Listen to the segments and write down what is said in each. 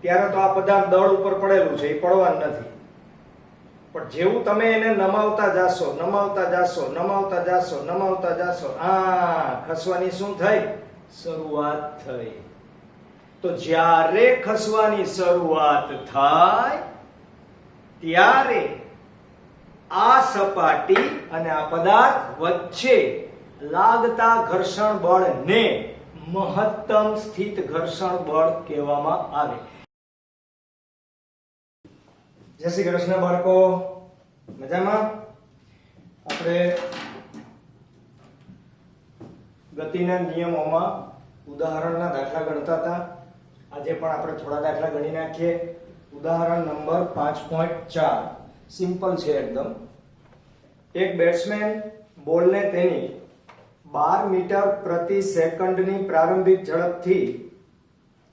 ત્યારે તો આ પદાર્થ દળ ઉપર પડેલું છે, એ પડવાનું નથી. પણ જેવું તમે એને નમાવતા જાશો, નમાવતા જાશો, નમાવતા જાશો, નમાવતા જાશો, ખસવાની શું થઈ? શરૂઆત થઈ. તો જ્યારે ખસવાની શરૂઆત થાય ત્યારે આ સપાટી અને આ પદાર્થ વચ્ચે લાગતા ઘર્ષણ બળને મહત્તમ સ્થિત ઘર્ષણ બળ કહેવામાં આવે. જય શ્રી કૃષ્ણ બાળકો, મજામાં? આપણે ગતિના નિયમોમાં ઉદાહરણના દાખલા ગણતા હતા. આજે પણ આપણે થોડા દાખલા ગણી નાખીએ. ઉદાહરણ નંબર 5.4 સિમ્પલ છે એકદમ. એક બેટ્સમેન બોલને તેની 12 મીટર પ્રતિ સેકન્ડની પ્રારંભિક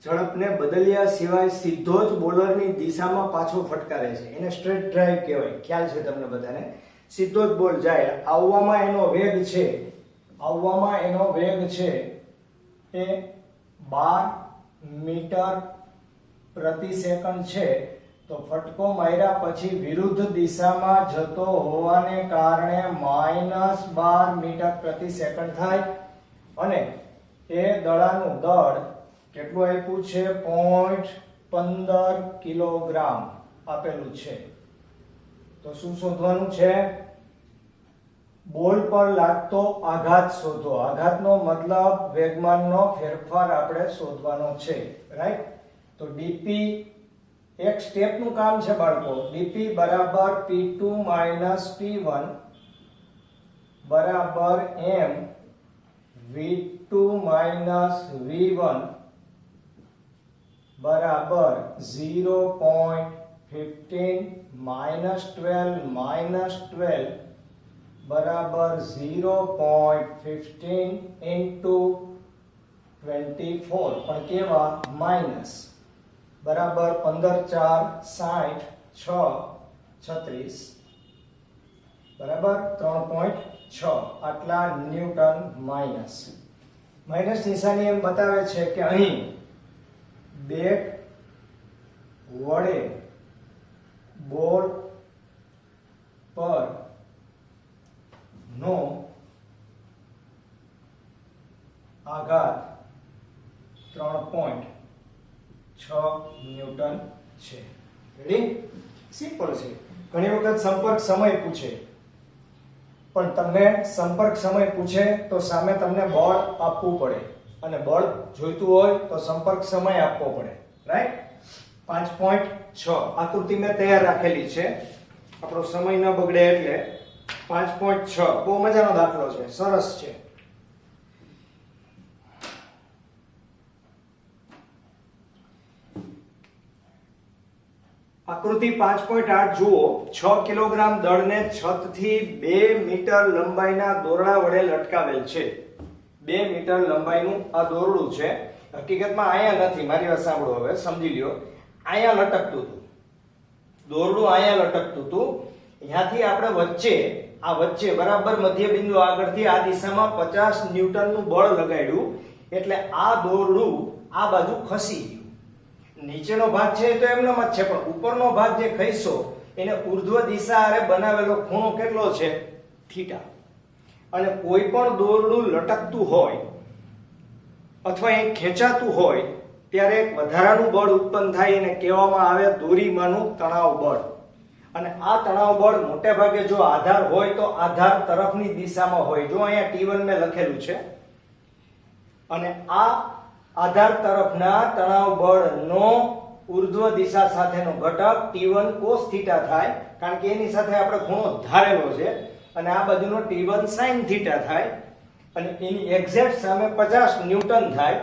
ઝડપને બદલ્યા સિવાય સીધો જ બોલરની દિશામાં પાછો ફટકારે છે. એને સ્ટ્રેટ ડ્રાઈવ કહેવાય. ખ્યાલ છે તમને બધાને? સીધો જ બોલ જાય. આવવામાં એનો વેગ છે, આવવામાં એનો વેગ છે એ 12 મીટર પ્રતિ સેકન્ડ છે. તો ફટકો માર્યા પછી વિરુદ્ધ દિશામાં જતો હોવાને કારણે -12 મીટર પ્રતિ સેકન્ડ થાય. અને એ દડાનું દળ કેટલું આપ્યું છે? 0.15 કિલોગ્રામ આપેલું છે. તો શું શોધવાનું છે? બોલ પર લાગતો આઘાત શોધો. આઘાતનો મતલબ વેગમાનનો ફેરફાર આપણે શોધવાનો છે, રાઈટ? તો ડીપી એક સ્ટેપનું કામ છે બાળકો. ડીપી બરાબર P2 P1 બરાબર m V2 V1 બરાબર 0.15 -12 બરાબર 0.15 into 24 પણ કેવા? માઇનસ બરાબર 15 4 60 6 36 બરાબર 3.6 આટલા ન્યૂટન માઇનસ. માઇનસ નિશાની એમ બતાવે છે કે અહીં બેટ વડે બોલ પર નો આઘાત 3.6 ન્યૂટન છે. રેડી? સિમ્પલ છે. ઘણી વખત સંપર્ક સમય પૂછે, પણ તમને સંપર્ક સમય પૂછે તો સામે તમને બળ આપવું પડે, અને બળ જોઈતું હોય તો સંપર્ક સમય આપવો પડે, રાઈટ? 5.6 આકૃતિ મેં તૈયાર રાખેલી છે, આપણો સમય ન બગડે એટલે. 5.6 બહુ મજાનો દાખલો છે, સરસ છે. આકૃતિ 5.8 જુઓ. 6 કિલોગ્રામ દળને છતથી 2 મીટર લંબાઈના દોરડા વડે લટકાવેલ છે. 2 મીટર લંબાઈનું આ દોરડું છે. હકીકતમાં અહીંયા નથી, મારી વાત સાંભળો, હવે સમજી લ્યો. અહીંયા લટકતું હતું દોરડું, અહીંયા લટકતું હતું. અહીંયાથી આપણે વચ્ચે બરાબર મધ્ય બિંદુ આગળથી આ દિશામાં 50 ન્યૂટનનું બળ લગાડ્યું, એટલે આ દોરડું આ બાજુ ખસી ગયું. નીચેનો ભાગ છે તો એમનો જ છે, પણ ઉપરનો ભાગ જે ખસ્યો એને ઉર્ધ્વ દિશા આરે બનાવેલો ખૂણો કેટલો છે? થીટા. અને કોઈ પણ દોરડું લટકતું હોય અથવા એ ખેંચાતું હોય ત્યારે એક વધારાનું બળ ઉત્પન્ન થાય, એને કહેવામાં આવે દોરીમાંનું તણાવ બળ. અને આ તણાવ બળ મોટે ભાગે જો આધાર હોય તો આધાર તરફની દિશામાં હોય. જો અહીંયા T1 મેં લખેલું છે, અને આ આધાર તરફના તણાવ બળનો ઉર્ધ્વ દિશા સાથેનો ઘટક T1 cos θ થાય, કારણ કે એની સાથે આપણે ખૂણો ધારેલો છે. અને આ બાજુનો T1 sin θ થાય, અને એની એક્ઝેક્ટ સામે 50 ન્યૂટન થાય,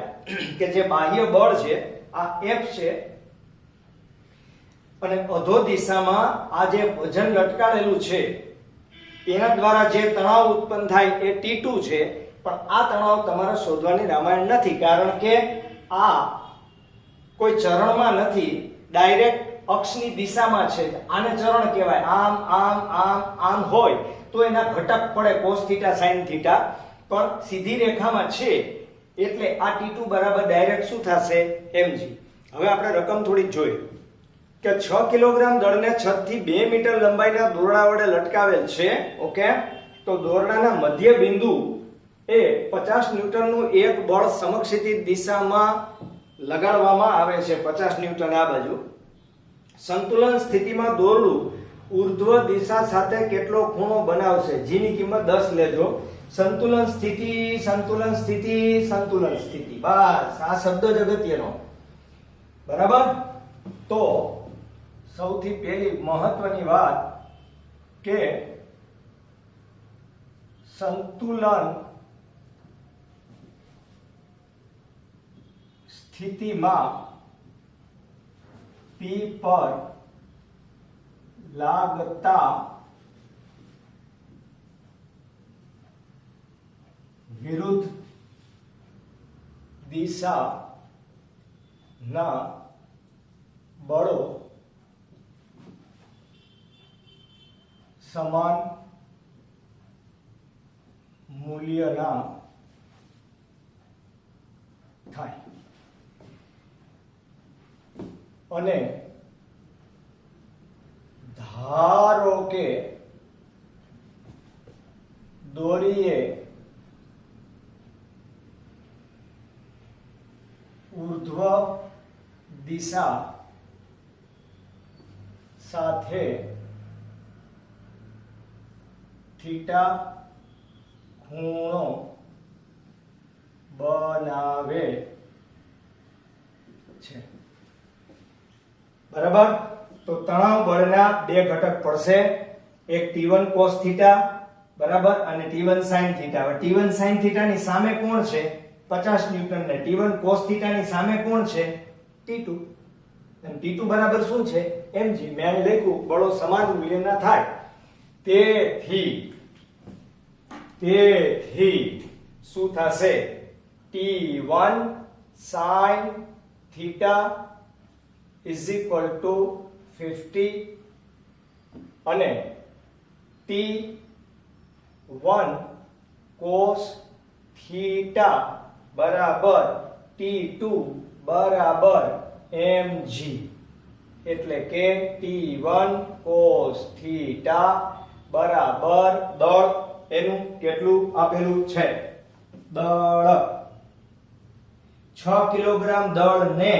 કે જે બાહ્ય બળ છે, આ F છે. અને અધો દિશામાં આ જે વજન લટકાડેલું છે એના દ્વારા જે તણાવ ઉત્પન્ન થાય એ T2 છે. પણ આ તણાવ તમારે શોધવાની રામાયણ નથી, કારણ કે આ કોઈ ચરણમાં નથી, ડાયરેક્ટ અક્ષની દિશામાં છે. આને ચરણ કહેવાય. આમ આમ આમ આમ હોય તો એના ઘટક પડે cos θ sin θ, પણ સીધી રેખામાં છે એટલે આ T2 બરાબર ડાયરેક્ટ શું થશે? mg. હવે આપણે રકમ થોડી જોઈ કે 6 કિલોગ્રામ દળને 6 થી 2 મીટર લંબાઈના દોરડા વડે લટકાવેલ છે. ઓકે, તો દોરડાના મધ્ય બિંદુ એ 50 ન્યૂટનનું એક બળ સમક્ષિતિજ દિશામાં લગાડવામાં આવે છે. 50 ન્યૂટન આ બાજુ. સંતુલન સ્થિતિમાં દોરડું ઉર્ધ્વ દિશા સાથે કેટલો ખૂણો બનાવશે? જીની કિંમત 10 લેજો. સંતુલન સ્થિતિ, સંતુલન સ્થિતિ, સંતુલન સ્થિતિ, બસ આ શબ્દ જ અગત્યનો. બરાબર. તો સૌથી પહેલી મહત્વની વાત કે સંતુલન સ્થિતિમાં P પર લાગતા વિરુદ્ધ દિશાના બળો સમાન મૂલ્યના થાય અને ધારો કે દોરીએ ઉર્ધ્વ દિશા સાથે થીટા ખૂણો બનાવે છે. બરાબર. તો તણાવ બળના બે ઘટક પડશે, એક T1 cos થીટા બરાબર અને T1 sin થીટા. હવે T1 sin થીટા ની સામે કોણ છે? 50 ન્યૂટન ને T1 cos થીટા ની સામે કોણ છે? T2. અને T2 બરાબર શું છે? mg. મેં લખ્યું બળો સમાન મૂલ્યના થાય. તેથી શું થશે? T1 sin theta is equal to 50 અને T1 cos થીટા બરાબર T2 બરાબર mg. એટલે કે T1 cos થીટા બરાબર દળ એનું કેટલું આપેલું છે? દળ 6 કિલોગ્રામ દળ ને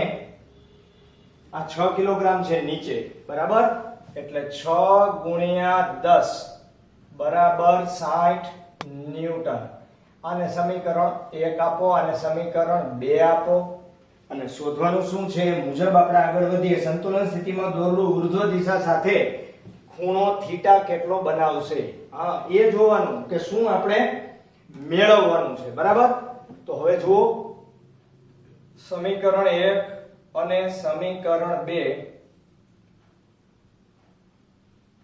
આ 6 કિલોગ્રામ છે નીચે બરાબર, એટલે 6 ગુણ્યા 10 બરાબર 60 ન્યૂટન. આને સમીકરણ 1 આપો અને સમીકરણ 2 આપો અને શોધવાનું શું છે એ મુજબ આપણે આગળ વધીએ. સંતુલન સ્થિતિમાં દોરડું ઉર્ધ્વ દિશા સાથે ખૂણો થીટા કેટલો બનાવશે? હા, એ જોવાનું કે શું આપણે મેળવવાનું છે. બરાબર. તો હવે જુઓ સમીકરણ 1 અને સમીકરણ 2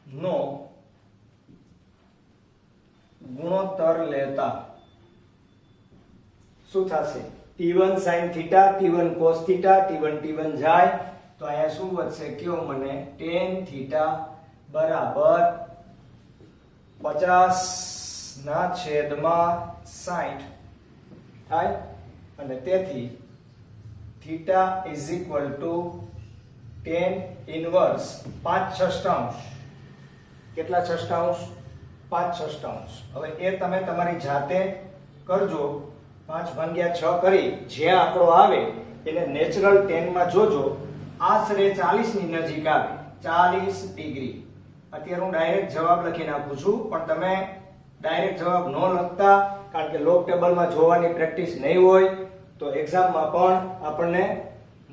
નો ગુણોત્તર લેતા શું થશે? T1 sin theta, T1 cos theta, T1 જાય તો અહીંયા શું વધશે? કયો મને? tan થીટા બરાબર 50/60 થાય અને તેથી theta is equal to tan inverse 5/6. કેટલા છઠ્ઠાંશ? 5/6. હવે એ તમે તમારી જાતે કરજો. 5/6 કરી જે આંકડો આવે એને નેચરલ 10 માં જોજો. આશરે 40 ની નજીક આવે, 40 ડિગ્રી. અત્યારે હું ડાયરેક્ટ જવાબ લખી નાખું છું, પણ તમે ડાયરેક્ટ જવાબ ન લખતા, કારણ કે લોગ ટેબલમાં જોવાની પ્રેક્ટિસ નહીં હોય તો એક્ઝામમાં પણ આપણને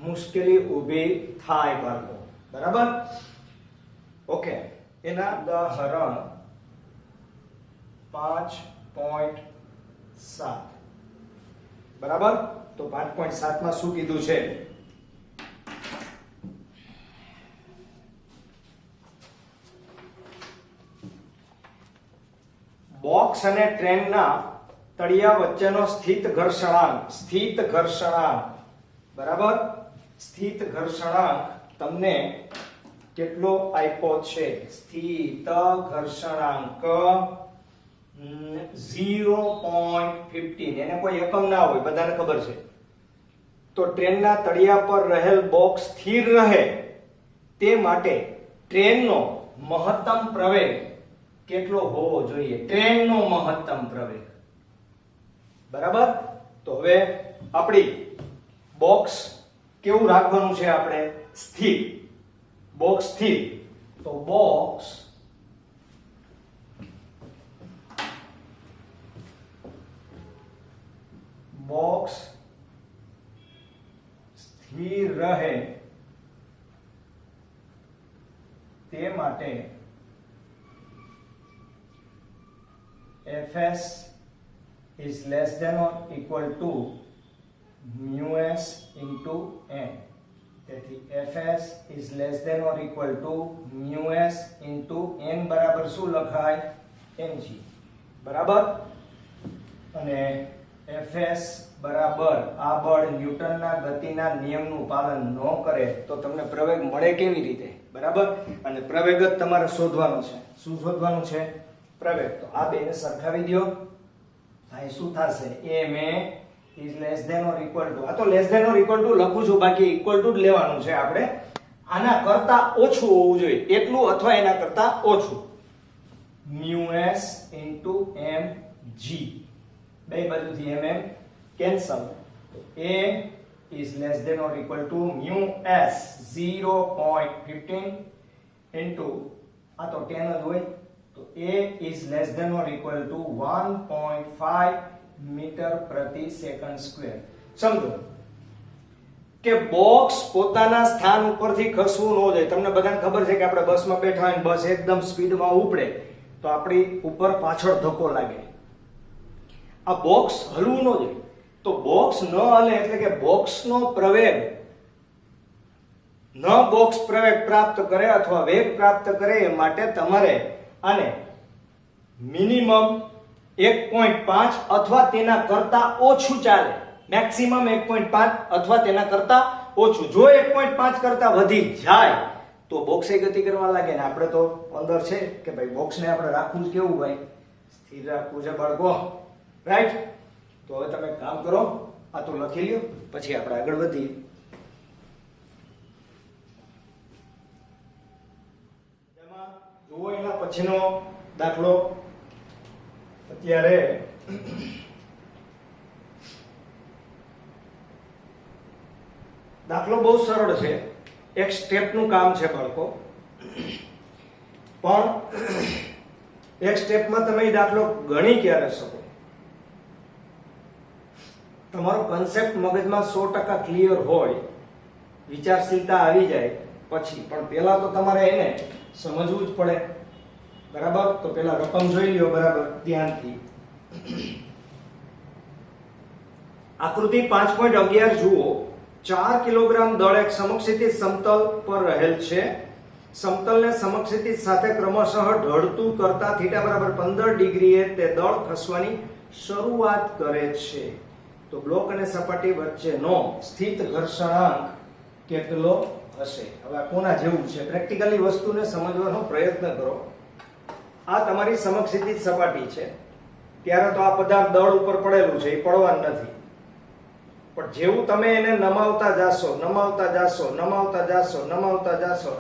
મુશ્કેલી ઊભી થાય બાળકો. બરાબર. ઓકે, એના ઉદાહરણ 5.7. બરાબર. તો 5.7 માં શું કીધું છે? બોક્સ અને ટ્રેનના તળિયા વચ્ચેનો સ્થિત ઘર્ષણાંક બરાબર. સ્થિત ઘર્ષણાંક તમને કેટલો આપ્યો છે? સ્થિત ઘર્ષણાંક 0.15. એને કોઈ એકમ ના હોય, બધાને ખબર છે. તો ટ્રેનના તળિયા પર રહેલ બોક્સ સ્થિર રહે તે માટે ટ્રેનનો મહત્તમ પ્રવેગ કેટલો હોવો જોઈએ? ટ્રેનનો મહત્તમ પ્રવેગ. બરાબર. તો હવે આપણી બોક્સ કેવું રાખવાનું છે? આપણે સ્થિર. બોક્સ સ્થિર. તો બોક્સ સ્થિર રહે તે માટે Fs is less than or equal to μs into n. તેથી Fs is less than or equal to μs into n બરાબર શું લખાય? mg. બરાબર. અને Fs બરાબર આ બળ ન્યૂટનના ગતિના નિયમનું પાલન ન કરે તો તમને પ્રવેગ મળે કેવી રીતે? બરાબર. અને પ્રવેગ જ તમારે શોધવાનો છે. શું શોધવાનું છે? પ્રવેગ. તો આ બેને સરખાવી દો. અહીં શું થશે? ma is less than or equal to, આ તો less than or equal to લખું છું, બાકી equal to જ લેવાનું છે આપણે. આના કરતા ઓછું હોવું જોઈએ, એટલું અથવા એના કરતા ઓછું. μs into mg. બે બાજુથી mm કેન્સલ. તો a is less than or equal to μs 0.15 into આ તો 10 જ હોય, તો a is less than or equal to 1.5 metre પ્રતિ સેકન્ડ સ્ક્વેર. સમજો કે બોક્સ પોતાના સ્થાન ઉપરથી ખસવું ન જોઈએ. તમને બધાને ખબર છે કે આપણે બસમાં બેઠા હોય ને બસ એકદમ સ્પીડમાં ઉપડે તો આપણી ઉપર પાછળ ધક્કો લાગે. આ બોક્સ હલવું ન જોઈએ. તો બોક્સ ન હલે એટલે કે બોક્સનો પ્રવેગ બોક્સ પ્રવેગ પ્રાપ્ત કરે અથવા વેગ પ્રાપ્ત કરે એ માટે તમારે આને મિનિમમ 1.5 અથવા તેના કરતા ઓછું ચાલે. મેક્સિમમ 1.5 અથવા તેના કરતા ઓછું. જો 1.5 કરતા વધી જાય તો બોક્સે ગતિ કરવા લાગે ને આપણે તો અંદર છે કે ભાઈ બોક્સને આપણે રાખવું જ કેવું ભાઈ? સ્થિર રાખવું છે બાળકો. રાઈટ. તો હવે તમે કામ કરો, આ તો લખી લ્યો, પછી આપણે આગળ વધીએ. જુઓ એના પછીનો દાખલો. અત્યારે દાખલો બહુ સરળ છે, એક સ્ટેપનું કામ છે બાળકો, પણ એક સ્ટેપમાં તમે એ દાખલો ગણી ક્યારે શકો? તમારો કન્સેપ્ટ મગજમાં 100% ક્લિયર હોય, વિચારશીલતા આવી જાય પછી. પણ પહેલા તો તમારે એને સમજવું જ પડે. બરાબર. તો પેલા રકમ જોઈ લ્યો બરાબર ધ્યાનથી. આકૃતિ 5.11 જુઓ. 4 કિલોગ્રામ દળ એક સમક્ષિતિજ સમતલ પર રહેલ છે. સમતલને સમક્ષિતિજ સાથે ક્રમશઃ ઢળતું કરતા થીટા બરાબર 15 ડિગ્રીએ તે દળ ખસવાની શરૂઆત કરે છે. તો બ્લોક અને સપાટી વચ્ચેનો સ્થિત ઘર્ષણાંક કેટલો હશે? હવે આ કોના જેવું છે? પ્રેક્ટિકલી વસ્તુને સમજવાનો પ્રયત્ન કરો. આ તમારી સમક્ષિતિજ સપાટી છે. ત્યારે તો આ પદાર્થ દળ ઉપર પડેલું છે, એ પડવાનું નથી. પણ જેવું તમે એને નમાવતા જાશો,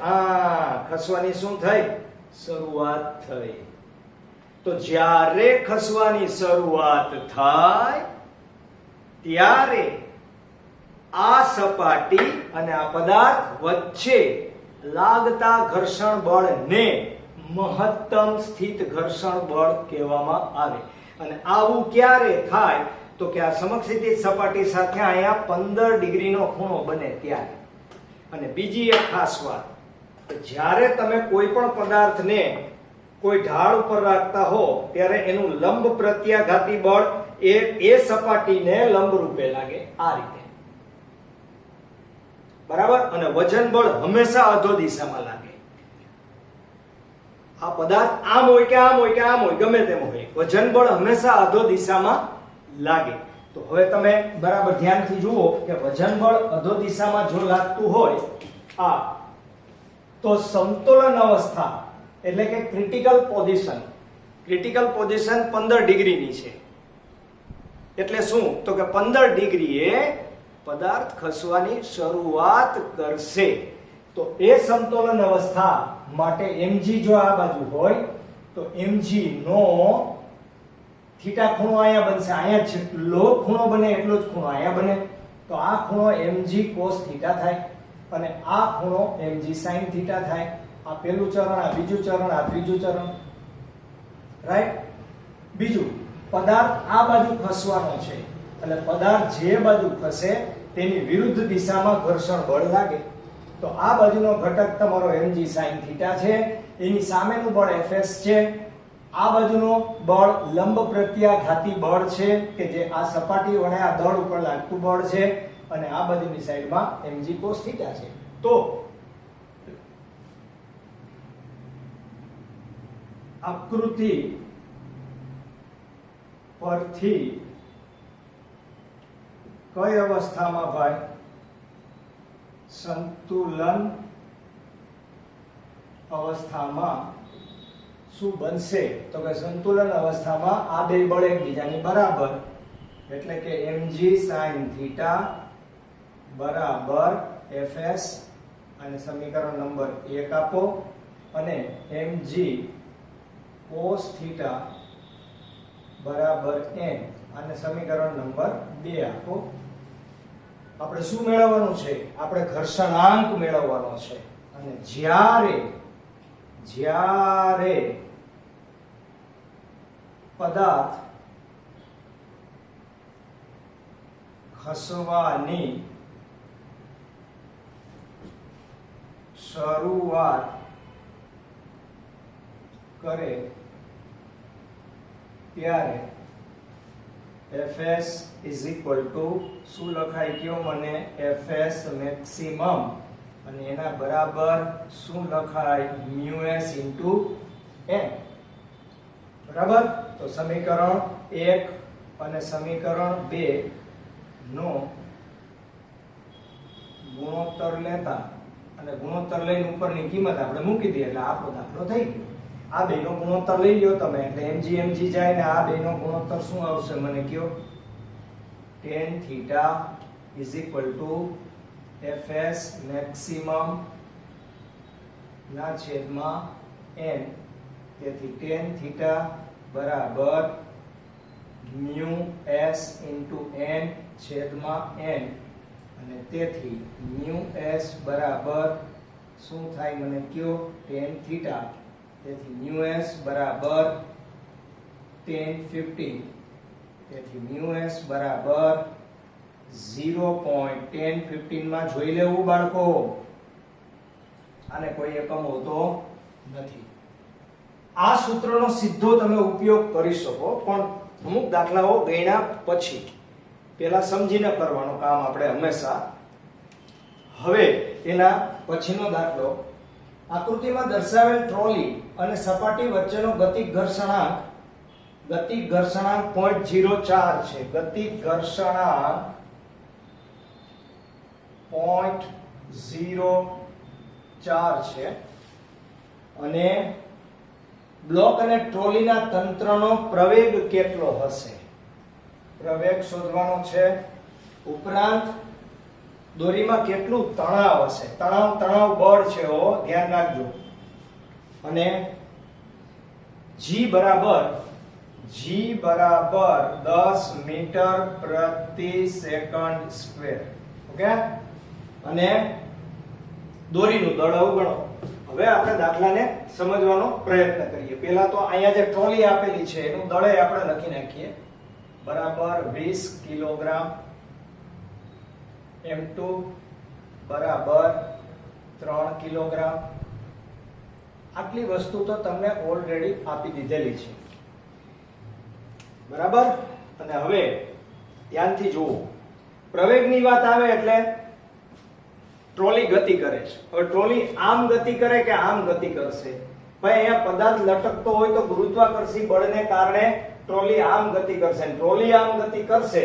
આ ખસવાની શું થઈ? શરૂઆત થઈ. તો જ્યારે ખસવાની શરૂઆત થાય ત્યારે આ સપાટી અને આ પદાર્થ વચ્ચે લાગતા ઘર્ષણ બળને મહત્તમ સ્થિત ઘર્ષણ બળ કહેવામાં આવે. અને આવું ક્યારે થાય? તો કે આ સમક્ષિતિજ સપાટી સાથે અહીંયા 15 ડિગ્રીનો ખૂણો બને ત્યારે. અને બીજી એક ખાસ વાત, જ્યારે તમે કોઈ પણ પદાર્થને કોઈ ઢાળ ઉપર રાખતા હો ત્યારે એનું લંબ પ્રત્યાઘાતી બળ એ સપાટીને લંબ રૂપે લાગે આ રીતે. બરાબર. અને વજન બળ હંમેશા અધો દિશામાં લાગે. આ પદાર્થ આમ હોય કે આમ હોય કે આમ હોય, ગમે તેમ હોય, વજન બળ હંમેશા અધો દિશામાં લાગે. તો હવે તમે બરાબર ધ્યાનથી જુઓ કે વજન બળ અધો દિશામાં જો લાગતું હોય આ, તો સમતોલન અવસ્થા એટલે કે ક્રિટિકલ પોઝિશન 15 ડિગ્રીની છે. એટલે શું? તો કે 15 ડિગ્રીએ પદાર્થ ખસવાની શરૂઆત કરશે. તો એ સમતોલન અવસ્થા માટે mg જો આ બાજુ હોય તો mg નો થીટા ખૂણો અહીંયા બનશે. અહીંયા જેટલો ખૂણો બને એટલો જ ખૂણો અહીંયા બને. તો આ ખૂણો mg cos થીટા થાય અને આ ખૂણો mg sin થીટા થાય. આ પહેલું ચરણ, આ બીજું ચરણ, આ ત્રીજું ચરણ. રાઈટ? બીજું, પદાર્થ આ બાજુ ખસવાનો છે એટલે પદાર્થ જે બાજુ ખસે તેની વિરુદ્ધ દિશામાં ઘર્ષણ બળ લાગે. તો આ બાજુનો ઘટક તમારો mg sin થીટા છે, એની સામેનું બળ fs છે. આ બાજુનો બળ લંબ પ્રત્યાઘાતી બળ છે કે જે આ સપાટી વડે આ દળ ઉપર લાગતું બળ છે અને આ બાજુની સાઈડમાં mg cos થીટા છે. તો આકૃતિ પરથી કઈ અવસ્થામાં ભાઈ સંતુલન અવસ્થામાં શું બનશે? તો કે સંતુલન અવસ્થામાં આ બે બળ એકબીજાની બરાબર એટલે કે mg sin થીટા બરાબર fs અને સમીકરણ નંબર 1 આપો અને mg cos થીટા બરાબર n અને સમીકરણ નંબર 2 આપો. આપણે શું મેળવવાનું છે? આપણે ઘર્ષણાંક મેળવવાનો છે. અને જ્યારે પદાર્થ ખસવાની શરૂઆત કરે ત્યારે fs is equal to શું લખાય કયો મને? fs maximum અને એના બરાબર શું લખાય? µs into n. બરાબર? તો સમીકરણ 1 અને સમીકરણ 2 નો ગુણોત્તર લેતા અને ગુણોત્તર લઈને ઉપરની કિંમત આપણે મૂકી દઈએ એટલે આપણો દાખલો થઈ ગયો. આ બેનો ગુણોત્તર લઈ લ્યો તમે એટલે mg જાય ને આ બેનો ગુણોત્તર શું આવશે મને કયો? tan theta is equal to fs maximum ના છેદમાં n. તેથી tan theta બરાબર mu s into n છેદમાં n અને તેથી mu s બરાબર શું થાય મને કયો? tan theta. તેથી mu s બરાબર tan 15. તેથી mu s બરાબર 0.1015 માં જોઈ લેવું બાળકો. આને કોઈ એકમ હોતો નથી. આ સૂત્રનો સીધો તમે ઉપયોગ કરી શકો પણ અમુક દાખલાઓ ગણ્યા પછી પહેલા સમજીને કરવાનો કામ આપણે હંમેશા. હવે એના પછીનો દાખલો, આકૃતિમાં દર્શાવેલ ટ્રોલી અને સપાટી વચ્ચેનો ગતિક ઘર્ષણાંક 0.04 છે. ગતિક ઘર્ષણાંક 0.04 છે અને બ્લોક અને ટ્રોલીના તંત્રનો પ્રવેગ કેટલો હશે? પ્રવેગ શોધવાનો છે. ઉપરાંત દોરીમાં કેટલું તણાવ હશે? તણાવ બળ છે ધ્યાન રાખજો. અને g બરાબર 10 મીટર પ્રતિ સેકન્ડ સ્ક્વેર. ઓકે? અને દોરીનું દળ અવગણો. હવે આપણે દાખલાને સમજવાનો પ્રયત્ન કરીએ. પહેલા તો અહીંયા જે ટ્રોલી આપેલી છે એનું દળે આપણે લખી નાખીએ. બરાબર 20 કિલોગ્રામ m2 બરાબર 3 કિલોગ્રામ. આટલી વસ્તુ તો તમને ઓલરેડી આપી દીધેલી છે. બરાબર? અને હવે ધ્યાનથી જુઓ. પ્રવેગની વાત આવે એટલે ટ્રોલી ગતિ કરે છે. હવે ટ્રોલી આમ ગતિ કરે કે આમ ગતિ કરશે? ભાઈ અહીંયા પદાર્થ લટકતો હોય તો ગુરુત્વાકર્ષી બળને કારણે ટ્રોલી આમ ગતિ કરશે. ટ્રોલી આમ ગતિ કરશે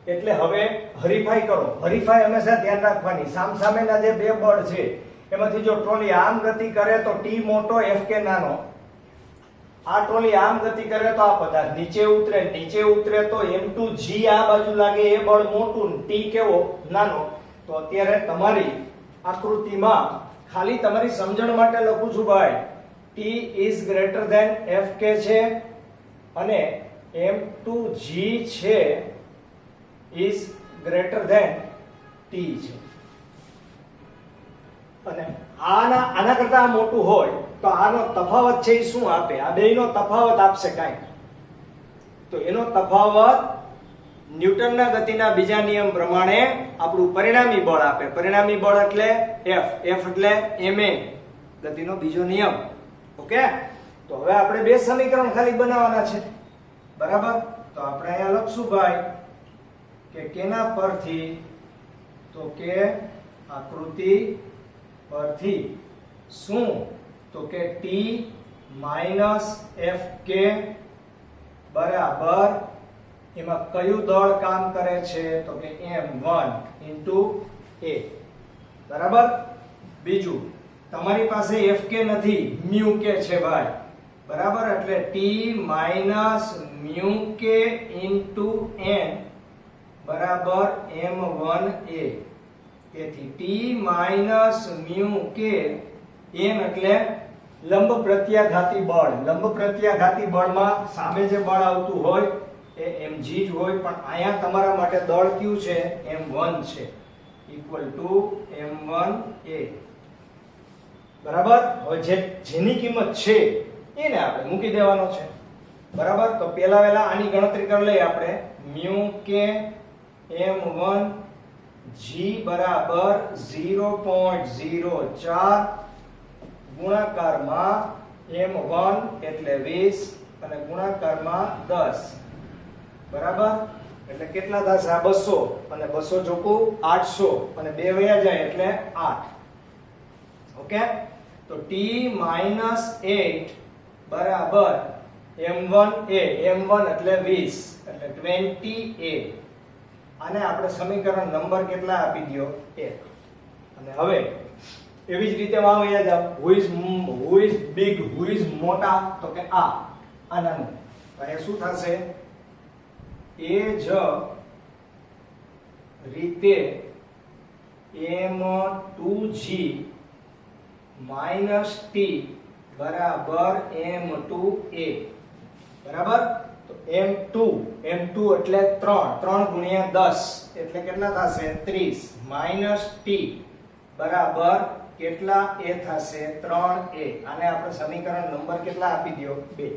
એટલે હવે હરીફાઈ કરો. હરીફાઈ હંમેશા ધ્યાન રાખવાની. સામસામેના જે બે બળ છે એમાંથી જો ટ્રોલી આમ ગતિ કરે તો t મોટો f કે નાનો. આ ટ્રોલી આમ ગતિ કરે તો આ પદાર્થ નીચે ઉતરે તો m2g આ બાજુ લાગે એ બળ મોટું ને t કેવો નાનો. તો અત્યારે તમારી આકૃતિમાં ખાલી તમારી સમજણ માટે લખું છું ભાઈ, t is greater than fk છે અને m2g છે is greater than t છે. અને આના કરતા મોટું હોય તો આનો તફાવત છે એ શું આપે? આ બેયનો તફાવત આપશે કાંઈક. તો એનો તફાવત ન્યૂટનના ગતિના બીજા નિયમ પ્રમાણે આપણું પરિણામી બળ આપે. પરિણામી બળ એટલે F એટલે ma, ગતિનો બીજો નિયમ. ઓકે, તો હવે આપણે બે સમીકરણ ખાલી બનાવવાના છે, બરાબર? તો આપણે અહીંયા લખશું ભાઈ કે કેના પરથી? તો કે આકૃતિ પરથી. શું? તો કે t - fk બરાબર એમાં કયું દળ કામ કરે છે? તો કે m1 * a. બરાબર? બીજું, તમારી પાસે fk નથી, μk છે ભાઈ, બરાબર? એટલે t - μk * n બરાબર m1a. તેથી t - μk m એટલે લંબ પ્રત્યાઘાતી બળ. લંબ પ્રત્યાઘાતી બળમાં સામે જે બળ આવતું હોય એ mg જ હોય, પણ અહીંયા તમારા માટે દળ કયું છે? m1 છે, = m1a. બરાબર? હવે જેની કિંમત છે એને આપણે મૂકી દેવાનો છે, બરાબર? તો પહેલા આની ગણતરી કરી લઈએ આપણે. μk m1 g બરાબર 0.04 ગુણાકારમાં m1 એટલે 20 અને ગુણાકારમાં 10, બરાબર? એટલે કેટલા થશે? આ 200 અને 200 ચોકું 800 અને 2 વયા જાય એટલે 8. ઓકે, તો t - 8 બરાબર m1a. m1 એટલે 20 એટલે 20a. આને આપણે સમીકરણ નંબર કેટલા આપી દયો? 1. અને હવે એવી જ રીતે વાળ્યા જાવ. who is big, who is મોટા? તો કે આ નાનું. અહીંયા શું થશે? એ જ રીતે m2g - t બરાબર m2a. બરાબર? તો m2 એટલે 3 ગુણ્યા 10 એટલે કેટલા થશે? 30 - t બરાબર કેટલા? a થશે 3a. આને આપણે સમીકરણ નંબર કેટલા આપી દયો? 2.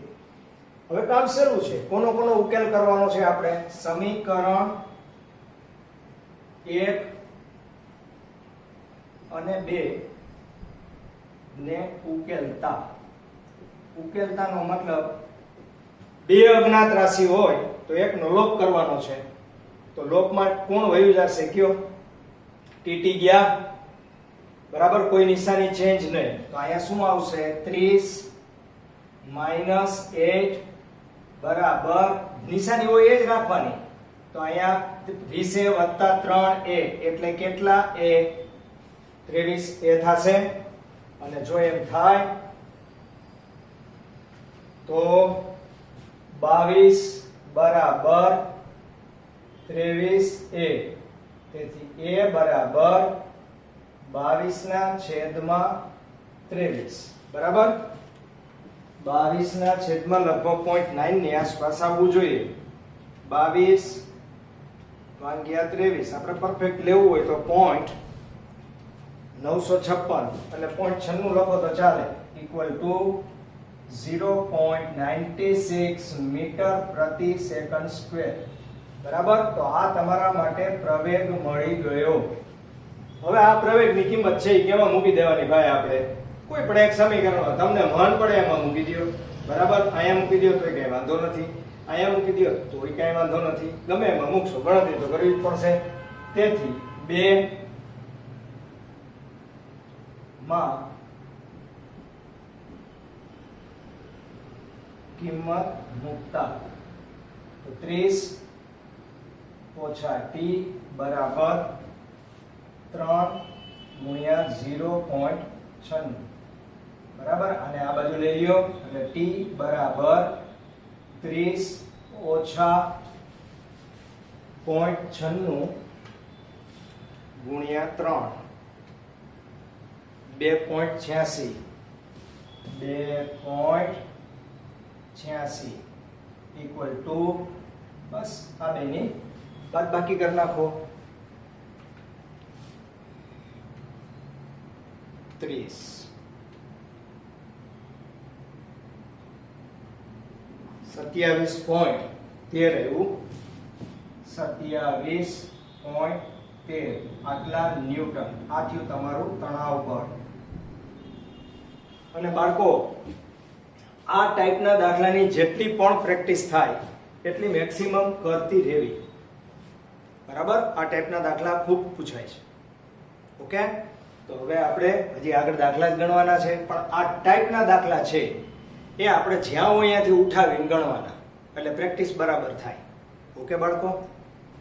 હવે કામ શરૂ છે. કોનો ઉકેલ કરવાનો છે આપણે? સમીકરણ 1 અને 2 ને ઉકેલતાનો મતલબ બે અજ્ઞાત રાશિ હોય તો એકનો લોપ કરવાનો છે. તો લોપમાં કોણ વયું જશે? કયો? tt ગયા, બરાબર? કોઈ નિશાની ચેન્જ નહીં. તો અહીંયા શું આવશે? 30 - 8 બરાબર નિશાની હોય એ જ રાખવાની. તો અહીંયા 20a + 3a એટલે કેટલા? a 23a થશે. અને જો એમ થાય તો 22 બરાબર 23a. તેથી a બરાબર 22/23, બરાબર? 22/, લગભગ 0.9 ની આસપાસ આવવું જોઈએ. 22/23 આપણે પરફેક્ટ લેવું હોય તો 0.956 એટલે 0.96 લખો તો ચાલે, = 0.96 મીટર પ્રતિ સેકન્ડ સ્ક્વેર. બરાબર? તો આ તમારા માટે પ્રવેગ મળી ગયો. હવે આ પ્રવેગની કિંમત છે એ કેમાં મૂકી દેવાની ભાઈ? આપણે કોઈ પણ એક સમીકરણ તમને મન પડે એમાં મૂકી દો, બરાબર? અહીંયા મૂકી દો તોય કઈ વાંધો નથી, અહીંયા મૂકી દો તોય કઈ વાંધો નથી, ગમે એમાં મૂકશો, ગણતરી તો કરવી જ પડશે. તેથી 2 માં કિંમત મૂકતા તો 30 - t બરાબર 3 × 0.96 બરાબર, અને આ બાજુ લઈ લ્યો એટલે t બરાબર 30 ઓછા 0.96 ગુણ્યા 3 2.86 ઇક્વલ ટુ બસ આ બેની બાદબાકી કરી નાખો 30 27.13 આવ્યું 27.13 આટલા ન્યૂટન. આ થયું તમારું તણાવ બળ. અને બાળકો આ ટાઈપના દાખલાની જેટલી પણ પ્રેક્ટિસ થાય એટલી મેક્સિમમ કરતી રહેવી. બરાબર, આ ટાઈપના દાખલા ખૂબ પૂછાય છે. ઓકે, તો હવે આપણે હજી આગળ દાખલા જ ગણવાના છે, પણ આ ટાઈપના દાખલા છે એ આપણે જ્યાં હોય ત્યાંથી ઉઠાવીને ગણવાના, એટલે પ્રેક્ટિસ બરાબર થાય. ઓકે બાળકો,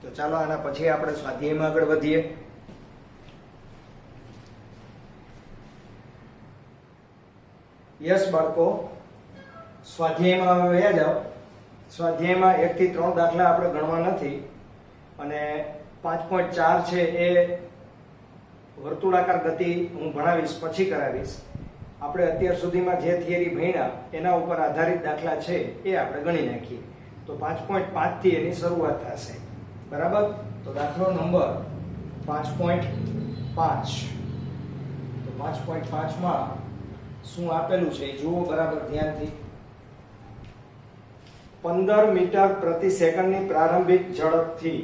તો ચાલો આના પછી આપણે સ્વાધ્યાયમાં આગળ વધીએ. યસ બાળકો, સ્વાધ્યાયમાં હવે વયા જાઓ. સ્વાધ્યાયમાં 1 થી 3 દાખલા આપણે ગણવા નથી, અને 5.4 છે એ વર્તુળાકાર ગતિ હું ભણાવીશ, પછી કરાવીશ. આપણે અત્યાર સુધીમાં જે થિયરી ભણ્યા એના ઉપર આધારિત દાખલા છે એ આપણે ગણી નાખીએ. તો 5.5 થી એની શરૂઆત થશે. બરાબર, તો દાખલો નંબર 5.5. તો 5.5 માં શું આપેલું છે એ જુઓ બરાબર ધ્યાનથી. 15 મીટર પ્રતિ સેકન્ડની પ્રારંભિક ઝડપથી,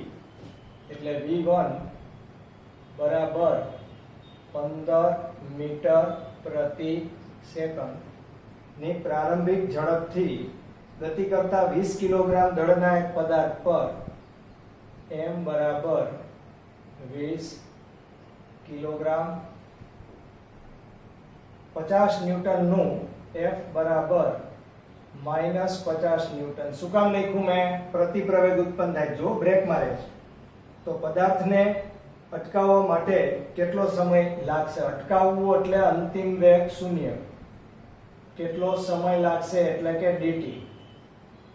એટલે v1 બરાબર 15 મીટર પ્રતિ સેકન્ડ ની પ્રારંભિક ઝડપથી ગતિ કરતા 20 કિલોગ્રામ દળના એક પદાર્થ પર m બરાબર 20 કિલોગ્રામ 50 ન્યૂટનનું F બરાબર -50 ન્યૂટન. શું કામ લખ્યું મેં? પ્રતિપ્રવેગ ઉત્પન્ન થાય. જો બ્રેક મારે તો પદાર્થને અટકાવવા માટે કેટલો સમય લાગશે? અટકાવવું એટલે અંતિમ વેગ 0. કેટલો સમય લાગશે એટલે કે dt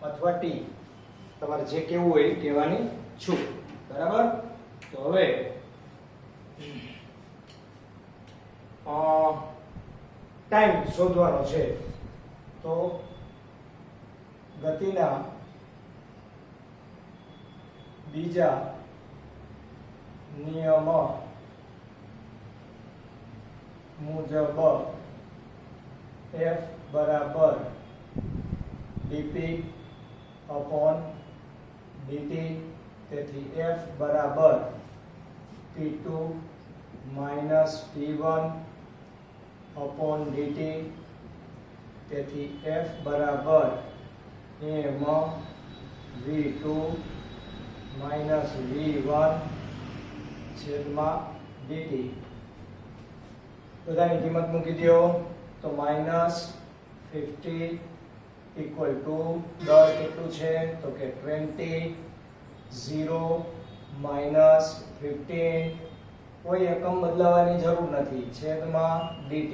અથવા t, તમારે જે કેવું હોય એ કહેવાની છું. બરાબર, તો હવે ટાઈમ શોધવાનો છે. તો ગતિના બીજા નિયમ મુજબ F બરાબર dp upon dt, તેથી F બરાબર p2 minus p1 upon dt, તેથી F બરાબર m v2 minus v1 છેદમાં dt. બધાની કિંમત મૂકી દો તો -50 ઇક્વલ ટુ દળ કેટલું છે તો કે 20, 0 -15, કોઈ એકમ બદલાવાની જરૂર નથી, છેદમાં dt.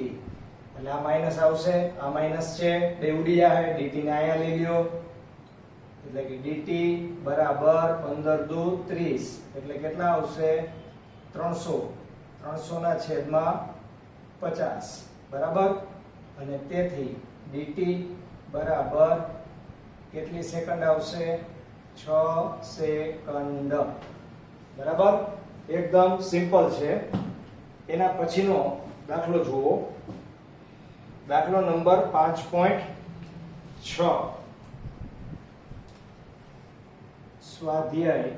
એટલે આ માઈનસ આવશે, આ માઈનસ છે, બે ઉડી જાય, dt ને અહીંયા લઈ લ્યો, એટલે કે dt બરાબર 15 દુ 30, એટલે કેટલા આવશે 300 ના છેદમાં 50. બરાબર, અને તેથી dt બરાબર કેટલી સેકન્ડ આવશે? 6 સેકન્ડ. બરાબર, એકદમ સિમ્પલ છે. એના પછીનો દાખલો જુઓ. દાખલો નંબર 5.6. સ્વાધ્યાય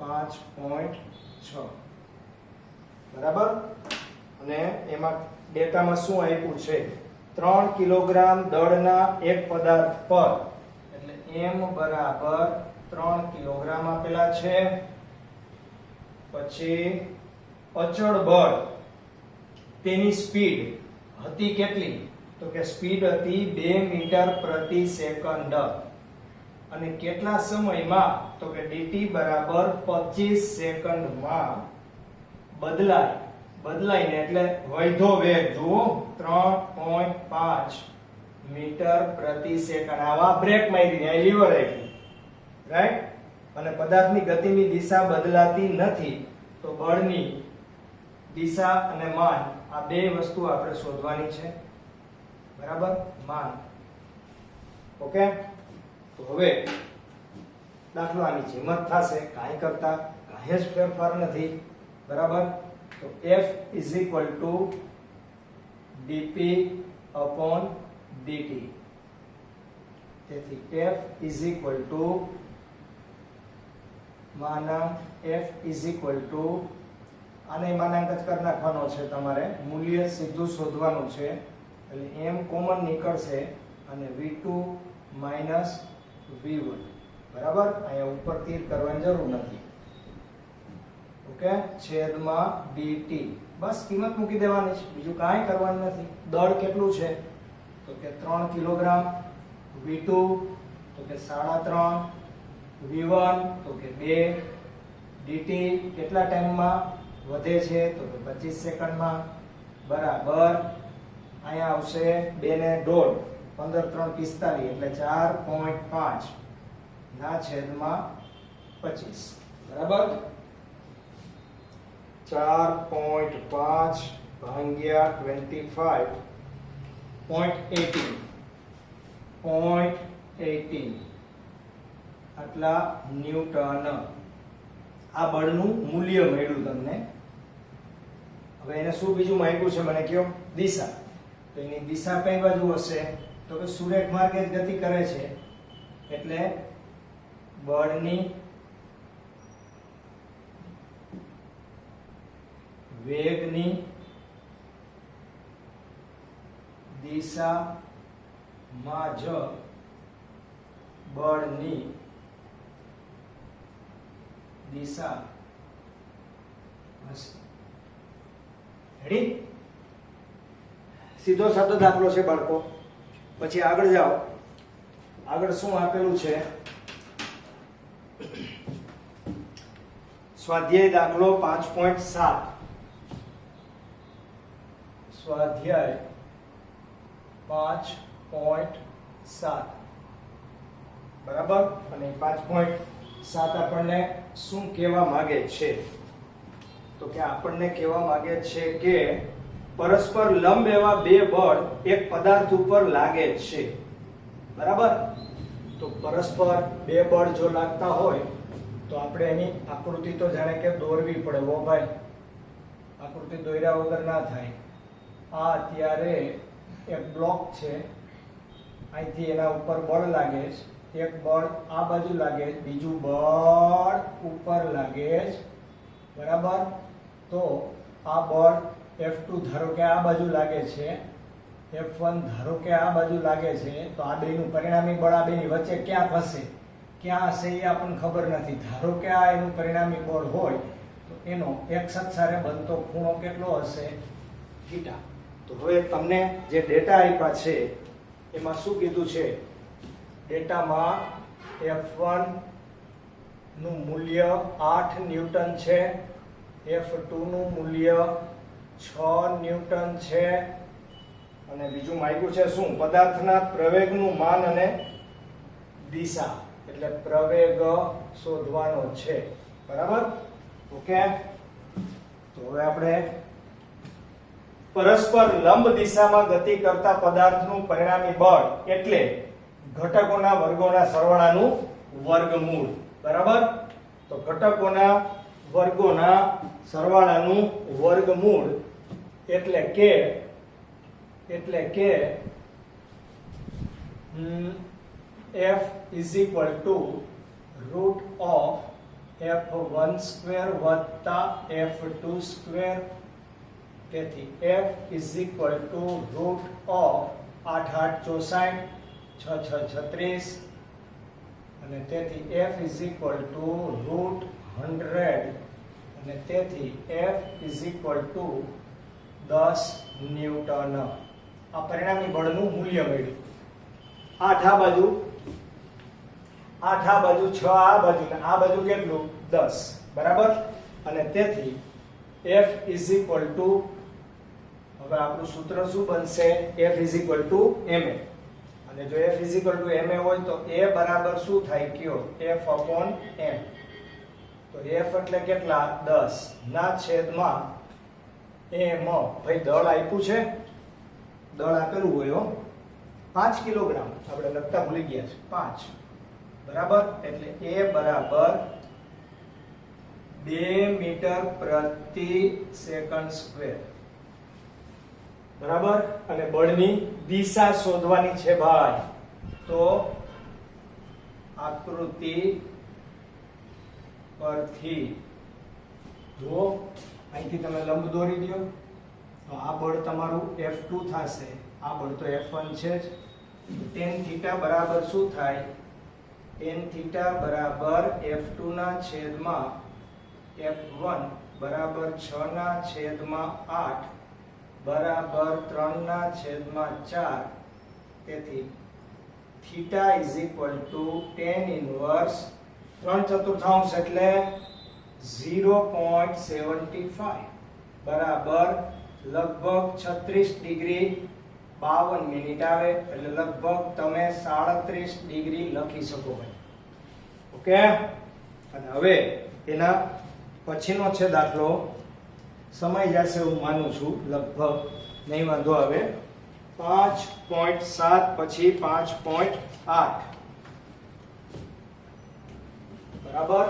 5.6. બરાબર, અને એમાં ડેટામાં શું આપ્યું છે? 3 કિલોગ્રામ દળના એક પદાર્થ પર, એટલે m બરાબર 3 કિલોગ્રામ આપેલા છે. પછી અચળ બળ, તેની સ્પીડ હતી કેટલી? તો કે સ્પીડ હતી 2 મીટર પ્રતિ સેકન્ડ. અને કેટલા સમયમાં? તો કે dt બરાબર 25 સેકન્ડમાં બદલાય. બદલાઈને એટલે વધ્યો વેગ જુઓ 3.5 મીટર પ્રતિ સેકન્ડ. આવા બ્રેક મારી આ લીવર આપ્યું રાઈટ. અને પદાર્થની ગતિની દિશા બદલાતી નથી તો બળની દિશા અને માન આ બે વસ્તુ આપણે શોધવાની છે. બરાબર, માન. ઓકે, તો હવે દાખલો આની જેમ જ થશે, કાંઈ કરતા કાંઈ જ ફેરફાર નથી. બરાબર, તો F is equal to dp upon dt. તેથી F is equal to માનાંક F is equal to આને માનાંક જ કરી નાખવાનો છે તમારે, મૂલ્ય સીધું શોધવાનું છે એટલે m કોમન નીકળશે અને v2 minus v1. બરાબર, અહીંયા ઉપર તીર કરવાની જરૂર નથી. ઓકે, છેદમાં dt બસ કિંમત મૂકી દેવાની છે, બીજું કાંઈ કરવાનું નથી. દળ કેટલું છે તો કે 3 કિલોગ્રામ, v2 તો કે 3.5, v1 તો કે 2, dt કેટલા ટાઈમમાં વધે છે તો કે 25 સેકન્ડમાં. બરાબર, અહીંયા આવશે 2 ને 1.5, 15 3 45 એટલે 4.5 ના છેદમાં 25. બરાબર, 4.5 ભાગ્યા 25.18 આટલા ન્યૂટન. આ બળનું મૂલ્ય મળ્યું તમને. હવે એને શું બીજું માંગ્યું છે મને કયો? દિશા. તો એની દિશા કઈ બાજુ હશે તો કે સુરેખ માર્ગે જ ગતિ કરે છે એટલે બળની વેગની દિશામાં જ બળની દિશા હશે. રેડી? સીધો સાધો દાખલો છે બાળકો. પછી આગળ જાઓ. આગળ શું આપેલું છે? સ્વાધ્યાય દાખલો 5.7. સ્વાધ્યાય 5.7. બરાબર, અને 5.7 આપણને શું કહેવા માંગે છે તો કે આપણને કહેવા માંગે છે કે પરસ્પર લંબ એવા બે બળ એક પદાર્થ ઉપર લાગે છે. બરાબર, તો પરસ્પર બે બળ જો લાગતા હોય તો આપણે એની આકૃતિ તો જાણે કે દોરવી પડે. ઓ ભાઈ, આકૃતિ દોર્યા વગર ના થાય. આ અત્યારે એક બ્લોક છે, અહીંથી એના ઉપર બળ લાગે છે. એક બળ આ બાજુ લાગે છે, બીજું બળ ઉપર લાગે છે. બરાબર, તો આ બળ F2 ધારો કે આ બાજુ લાગે છે, F1 ધારો કે આ બાજુ લાગે છે, તો આ બેનું પરિણામી બળ આ બેની વચ્ચે ક્યાંક હશે. ક્યાં હશે એ આપણને ખબર નથી. ધારો કે આ એનું પરિણામી બળ હોય તો એનો x અક્ષ સાથે બનતો ખૂણો કેટલો હશે? થીટા. તો હવે તમને જે ડેટા આપ્યા છે એમાં શું કીધું છે? ડેટામાં F1 નું મૂલ્ય 8 ન્યૂટન છે, F2 નું મૂલ્ય 6 ન્યૂટન છે, અને બીજું માંગ્યું છે શું? પદાર્થના પ્રવેગનું માન અને દિશા, એટલે પ્રવેગ શોધવાનો છે. બરાબર, ઓકે. તો હવે આપણે પરસ્પર લંબ દિશામાં ગતિ કરતા પદાર્થનું પરિણામી બળ એટલે ઘટકોના વર્ગોના સરવાળાનું વર્ગમૂળ. બરાબર, તો ઘટકોના વર્ગોના સરવાળાનું વર્ગમૂળ એટલે કે F is equal to root of F1 square વત્તા F2 square. તેથી F is equal to root of 8 8 64, 6 6 36, અને તેથી F is equal to root 100, અને તેથી F is equal to 10 newton. આ પરિણામી બળનું મૂલ્ય મળ્યું. 8 આ બાજુ, 6 આ બાજુ, ને આ બાજુ કેટલું? 10. બરાબર, અને તેથી F ઇઝ ઇક્વલ ટુ, હવે આપણું સૂત્ર શું બનશે? F is equal to ma. અને જો F is equal to ma હોય તો A બરાબર શું થાય કયો? F upon m. તો F એટલે કેટલા? 10 ના છેદમાં m. ભાઈ દળ આપ્યું છે, દળ આપેલું હોય હો, 5 કિલોગ્રામ, આપણે લખતા ભૂલી ગયા છે 5, બરાબર. એટલે A બરાબર 2 મીટર પ્રતિ સેકન્ડ સ્ક્વેર, બરાબર. અને બળની દિશા શોધવાની છે ભાઈ. તો આકૃતિ પરથી જો અહીંથી તમે લંબ દોરી દો તો આ બળ તમારું F2 થશે, આ બળ તો F1 છે જ. tan થીટા બરાબર શું થાય? tan થીટા બરાબર F2 ના છેદમાં F1 બરાબર 6 ના છેદમાં 8 બરાબર 3 ના છેદમાં 4. તેથી theta is equal to tan inverse 3/4 એટલે 0.75 બરાબર લગભગ 36 ડિગ્રી 52 મિનિટ આવે. એટલે લગભગ તમે 37 ડિગ્રી લખી શકો ભાઈ. ઓકે. અને હવે એના પછીનો છે દાખલો, સમય જશે હું માનું છું, લગભગ નહીં વાંધો આવે. 5.7 પછી 5.8 બરાબર.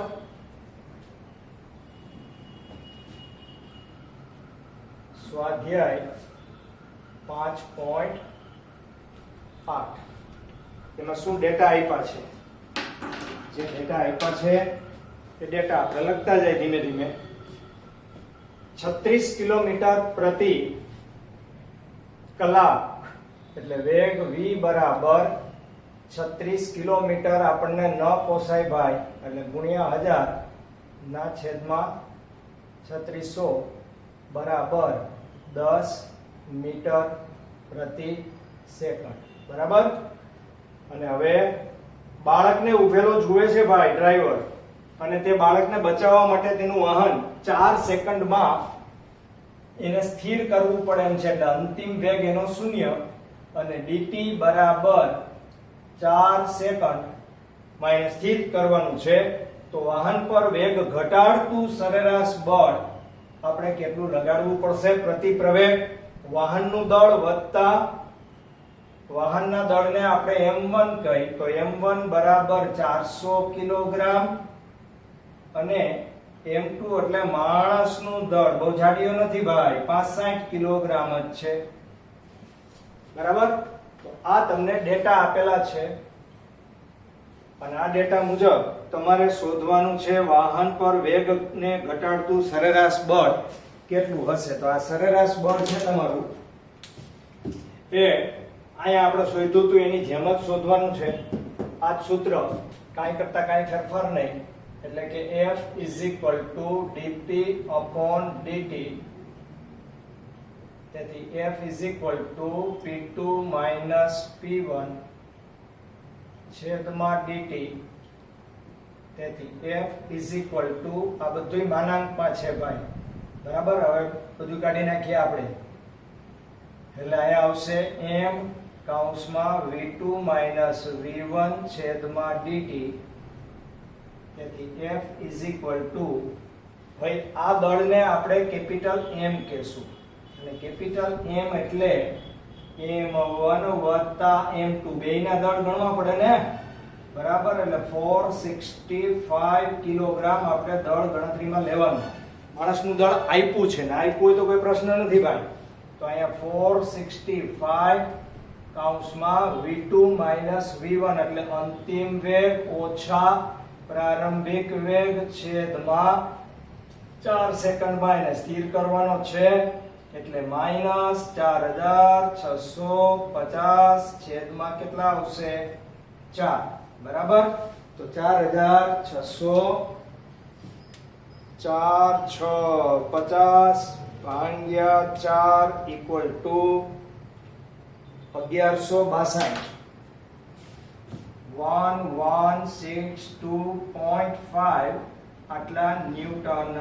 સ્વાધ્યાય 5.8 એમાં શું ડેટા આપ્યા છે? જે ડેટા આપ્યા છે એ ડેટા આપણે લખતા જાય ધીમે ધીમે. 36 કિલોમીટર પ્રતિ કલાક એટલે વેગ v બરાબર 36 કિલોમીટર આપણને ન પોસાય ભાઈ, એટલે ગુણ્યા 1000 ના છેદમાં 3600 બરાબર 10 મીટર પ્રતિ સેકન્ડ, બરાબર. અને હવે બાળકને ઉભેલો જુએ છે ભાઈ ડ્રાઈવર, અને તે બાળકને બચાવવા માટે તેનું વાહન 4 સેકન્ડમાં એને સ્થિર કરવું પડે એમ છે. એટલે અંતિમ વેગ એનો 0 અને dt બરાબર 4 સેકન્ડ માં એને સ્થિર કરવાનું છે. તો વાહન પર વેગ ઘટાડતું સરેરાશ બળ આપણે કેટલું લગાડવું પડશે પ્રતિ પ્રવેગ? વાહનનું દળ વત્તા વાહનના દળને આપણે m1 કહી તો m1 બરાબર 400 કિલોગ્રામ અને m2 એટલે માણસનું દળ, બહુ જાડીઓ નથી ભાઈ, 65 કિલોગ્રામ જ છે, બરાબર. તો આ તમને ડેટા આપેલા છે અને આ ડેટા મુજબ તમારે શોધવાનું છે વાહન પર વેગને ઘટાડતું સરેરાશ બળ કેટલું હશે. તો આ સરેરાશ બળ છે તમારું, એ અહીંયા આપણે શોધ્યું હતું એની જેમ જ શોધવાનું છે. આ સૂત્ર કાંઈ કરતા કાંઈ ફેરફાર નહીં, એટલે કે F is equal to dp upon dt. તેથી F is equal to p2 minus p1 છેદમાં dt. તેથી F is equal to આ બધુંય માનાંકમાં છે ભાઈ, બરાબર. હવે બધું કાઢી નાખીએ આપણે, એટલે અહીંયા આવશે m કૌંસમાં v2 minus v1 છેદમાં dt. તેથી F is equal to, ભાઈ આ દળને આપણે કેપિટલ M કહેશું, અને કેપિટલ M એટલે m1 વત્તા m2 બેયના દળ ગણવા પડે ને, બરાબર. એટલે 465 કિલોગ્રામ આપણે દળ ગણતરીમાં લેવાનું. માણસનું દળ આપ્યું છે ને, આપ્યું હોય તો કોઈ પ્રશ્ન નથી ભાઈ. તો અહીંયા 465 કૌંસમાં v2 minus v1 એટલે અંતિમ વેગ ઓછા પ્રારંભિક વેગ છેદમાં 4 સેકન્ડમાં એને સ્થિર કરવાનો છે. એટલે માઈનસ 4650 છેદમાં કેટલા આવશે? 4, બરાબર. તો 4650 ભાગ્યા 4 ઇક્વલ ટુ 1162, 1162.5 આટલા ન્યૂટન,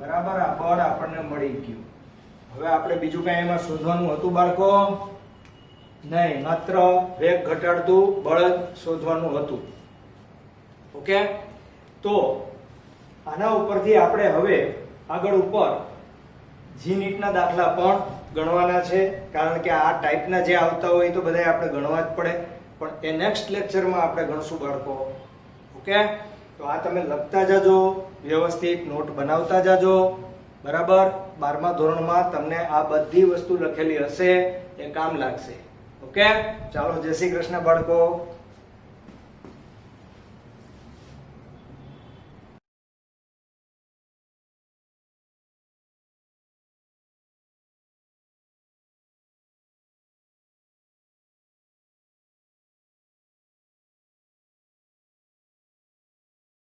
બરાબર, આ બળ આપણને મળી ગયું. હવે આપણે બીજું કઈ એમાં શોધવાનું હતું બાળકો? નહીં, માત્ર વેગ ઘટાડતું બળ શોધવાનું હતું. ઓકે, તો આના ઉપરથી આપણે હવે આગળ ઉપર જી નીટના દાખલા પણ ગણવાના છે, કારણ કે આ ટાઈપના જે આવતા હોય તો બધા આપણે ગણવા જ પડે, પણ એ નેક્સ્ટ લેક્ચરમાં આપણે ગણશું બાળકો. ઓકે, તો આ તમે લખતા જાજો, વ્યવસ્થિત નોટ બનાવતા જાજો. બરાબર, 12મા ધોરણમાં તમને આ બધી વસ્તુ લખેલી હશે, એ કામ લાગશે. ઓકે, ચાલો, જય શ્રી કૃષ્ણ બાળકો.